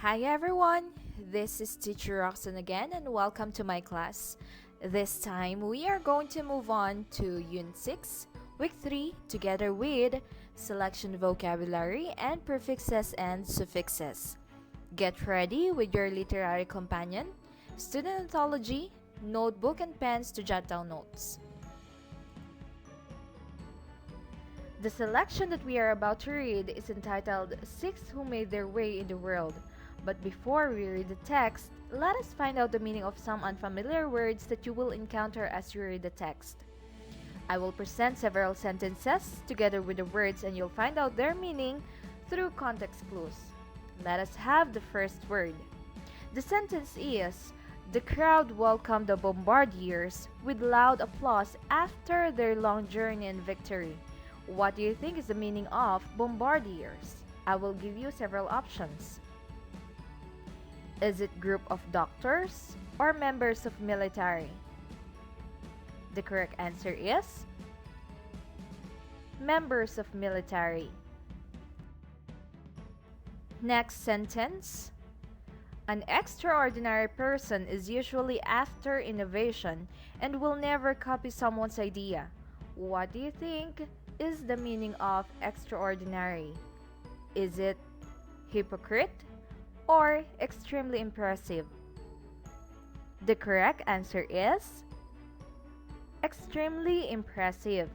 Hi everyone, this is Teacher Roxanne again and welcome to my class. This time we are going to move on to Unit 6, Week 3 together with Selection Vocabulary and Prefixes and Suffixes. Get ready with your literary companion, student anthology, notebook and pens to jot down notes. The selection that we are about to read is entitled Six Who Made Their Way in the World. But before we read the text, let us find out the meaning of some unfamiliar words that you will encounter as you read the text. I will present several sentences together with the words and you'll find out their meaning through context clues. Let us have the first word. The sentence is, the crowd welcomed the bombardiers with loud applause after their long journey and victory. What do you think is the meaning of bombardiers? I will give you several options. Is it group of doctors or members of military? The correct answer is members of military. Next sentence. An extraordinary person is usually after innovation and will never copy someone's idea. What do you think is the meaning of extraordinary? Is it hypocrite or extremely impressive? The correct answer is extremely impressive.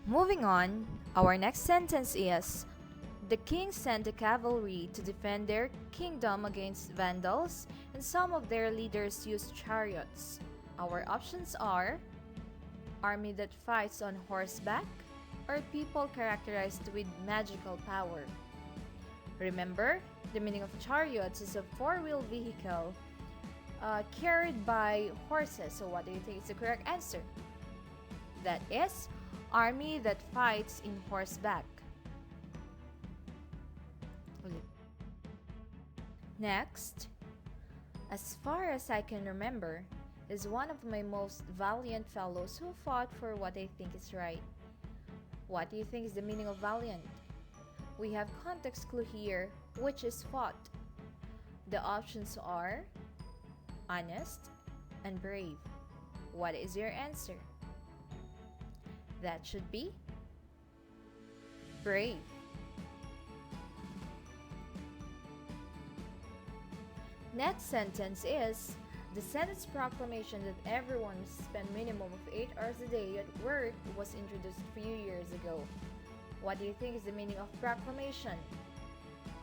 Moving on, our next sentence is, the king sent the cavalry to defend their kingdom against Vandals, and some of their leaders used chariots. Our options are army that fights on horseback or people characterized with magical power. Remember, the meaning of chariots is a four-wheel vehicle carried by horses. So what do you think is the correct answer? That is army that fights in horseback. Next, as far as I can remember, is one of my most valiant fellows who fought for what I think is right. What do you think is the meaning of valiant? We have context clue here, which is fought. The options are honest and brave. What is your answer? That should be brave. Next sentence is, the Senate's proclamation that everyone must spend minimum of 8 hours a day at work was introduced a few years ago. What do you think is the meaning of proclamation?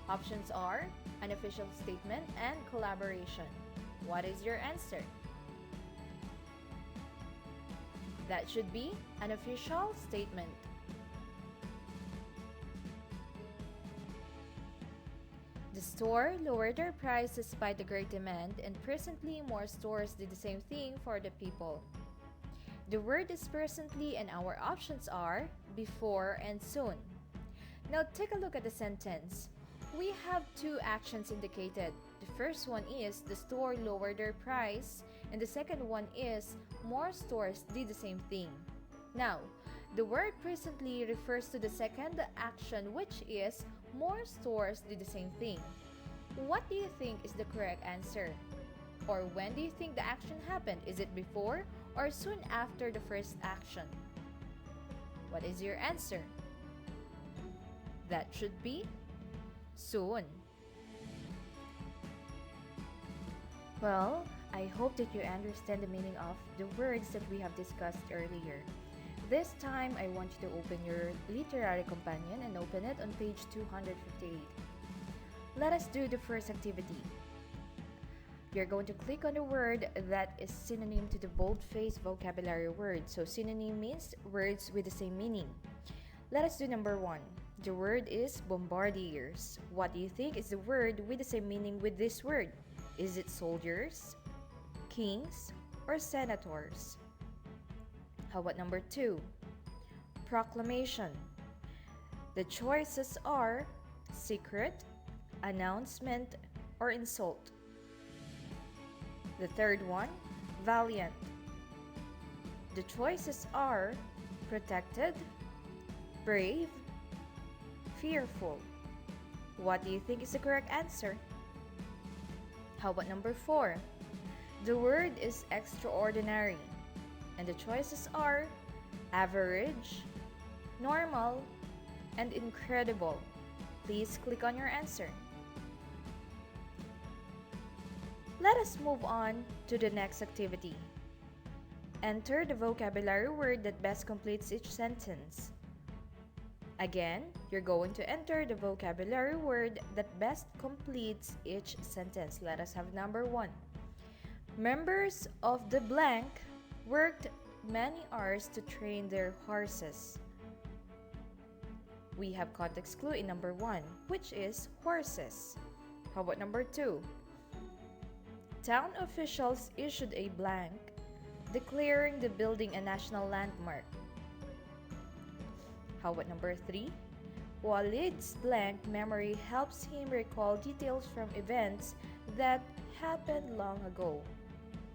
Options are an official statement and collaboration. What is your answer? That should be an official statement. The store lowered their price despite the great demand, and presently more stores did the same thing for the people. The word is presently and our options are before and soon. Now take a look at the sentence. We have two actions indicated. The first one is the store lowered their price, and the second one is more stores did the same thing. Now, the word presently refers to the second action, which is more stores did the same thing. What do you think is the correct answer? Or when do you think the action happened? Is it before or soon after the first action? What is your answer? That should be soon. Well, I hope that you understand the meaning of the words that we have discussed earlier. This time, I want you to open your literary companion and open it on page 258. Let us do the first activity. You're going to click on the word that is synonym to the bold-faced vocabulary word. So synonym means words with the same meaning. Let us do number 1. The word is bombardiers. What do you think is the word with the same meaning with this word? Is it soldiers, kings, or senators? How about number 2? Proclamation. The choices are secret, announcement, or insult. The third one, valiant. The choices are protected, brave, fearful. What do you think is the correct answer? How about number 4? The word is extraordinary, and the choices are average, normal, and incredible. Please click on your answer. Let us move on to the next activity. Enter the vocabulary word that best completes each sentence. Again, you're going to enter the vocabulary word that best completes each sentence. Let us have number 1. Members of the blank worked many hours to train their horses. We have context clue in number 1, which is horses. How about number 2? Town officials issued a blank declaring the building a national landmark. How about number 3? Walid's blank memory helps him recall details from events that happened long ago.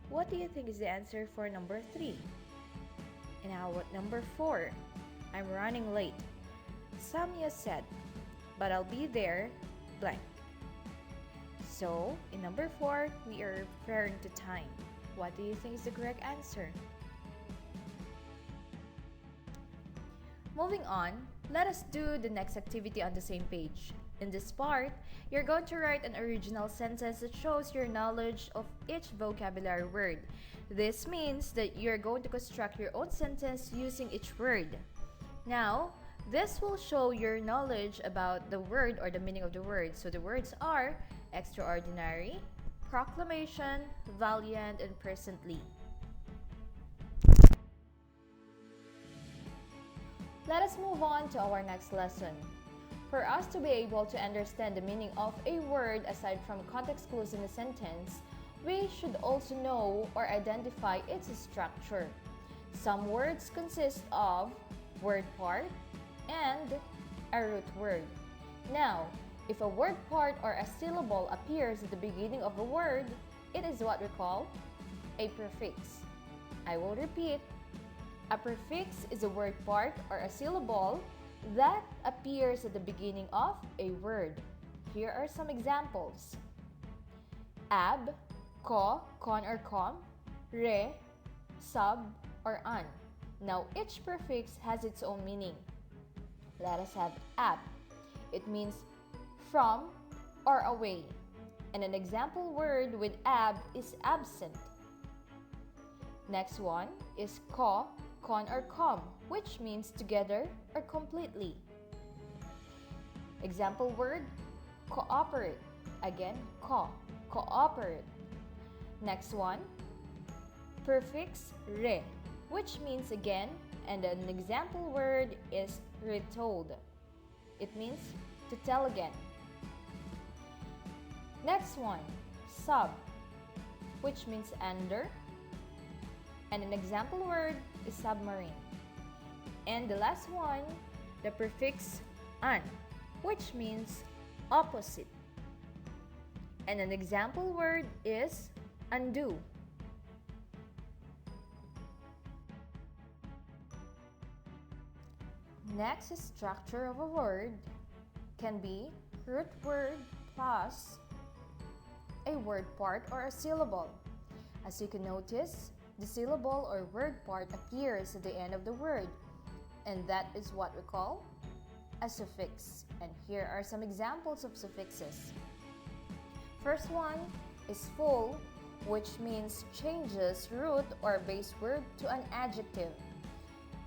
What do you think is the answer for number 3? And how about number 4? I'm running late. Samia said, but I'll be there blank. So, in number 4, we are referring to time. What do you think is the correct answer? Moving on, let us do the next activity on the same page. In this part, you're going to write an original sentence that shows your knowledge of each vocabulary word. This means that you're going to construct your own sentence using each word. Now, this will show your knowledge about the word or the meaning of the word. So the words are extraordinary, proclamation, valiant, and presently. Let us move on to our next lesson. For us to be able to understand the meaning of a word aside from context clues in a sentence, we should also know or identify its structure. Some words consist of word part and a root word. Now, if a word part or a syllable appears at the beginning of a word, it is what we call a prefix. I will repeat. A prefix is a word part or a syllable that appears at the beginning of a word. Here are some examples. Ab, ko, con or com, re, sub, or an. Now, each prefix has its own meaning. Let us have ab. It means from or away. And an example word with ab is absent. Next one is ko, con or com, which means together or completely. Example word, cooperate. Again, ko, cooperate. Next one, prefix re, which means again, and an example word is retold. It means to tell again. Next one, sub, which means under, and an example word is submarine. And the last one, the prefix an, which means opposite. And an example word is undo. Next structure of a word can be root word plus a word part or a syllable. As you can notice, the syllable or word part appears at the end of the word, and that is what we call a suffix. And here are some examples of suffixes. First one is full, which means changes root or base word to an adjective.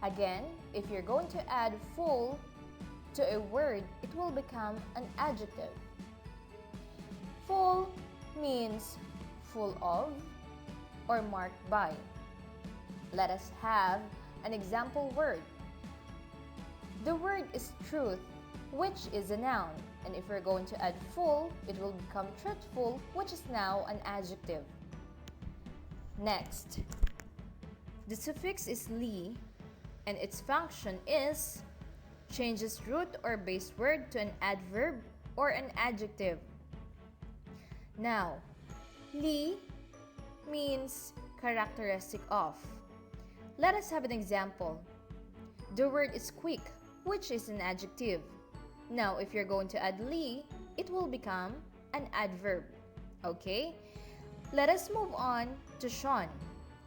Again, if you're going to add full to a word, it will become an adjective. Full means full of or marked by. Let us have an example word. The word is truth, which is a noun. And if we're going to add full, it will become truthful, which is now an adjective. Next, the suffix is li, and its function is changes root or base word to an adverb or an adjective. Now, li means characteristic of. Let us have an example. The word is quick, which is an adjective. Now, if you're going to add li, it will become an adverb. Okay? Let us move on to shone.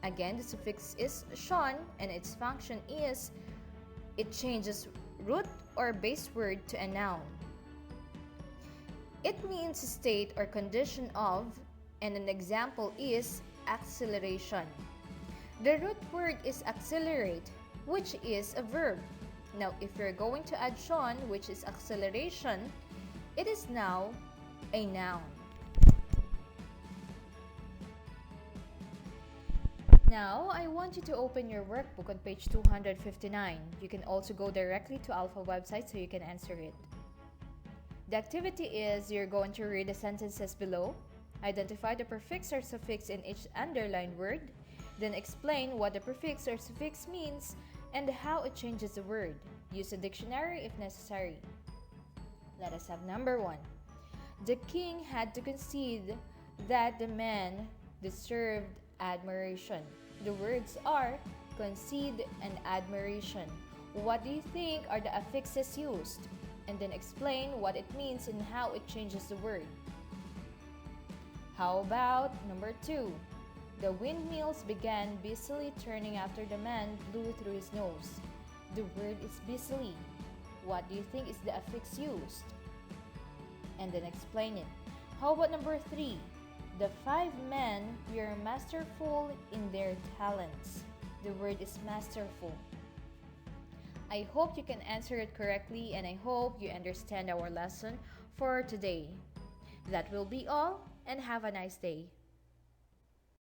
Again, the suffix is shone and its function is it changes root or base word to a noun. It means state or condition of, and an example is acceleration. The root word is accelerate, which is a verb. Now, if you're going to add shone, which is acceleration, it is now a noun. Now, I want you to open your workbook on page 259. You can also go directly to Alpha website so you can answer it. The activity is you're going to read the sentences below, identify the prefix or suffix in each underlined word, then explain what the prefix or suffix means and how it changes the word. Use a dictionary if necessary. Let us have number 1. The king had to concede that the man deserved admiration. The words are concede and admiration. What do you think are the affixes used? And then explain what it means and how it changes the word. How about number 2? The windmills began busily turning after the man blew through his nose. The word is busily. What do you think is the affix used? And then explain it. How about number 3? The 5 men were masterful in their talents. The word is masterful. I hope you can answer it correctly and I hope you understand our lesson for today. That will be all and have a nice day.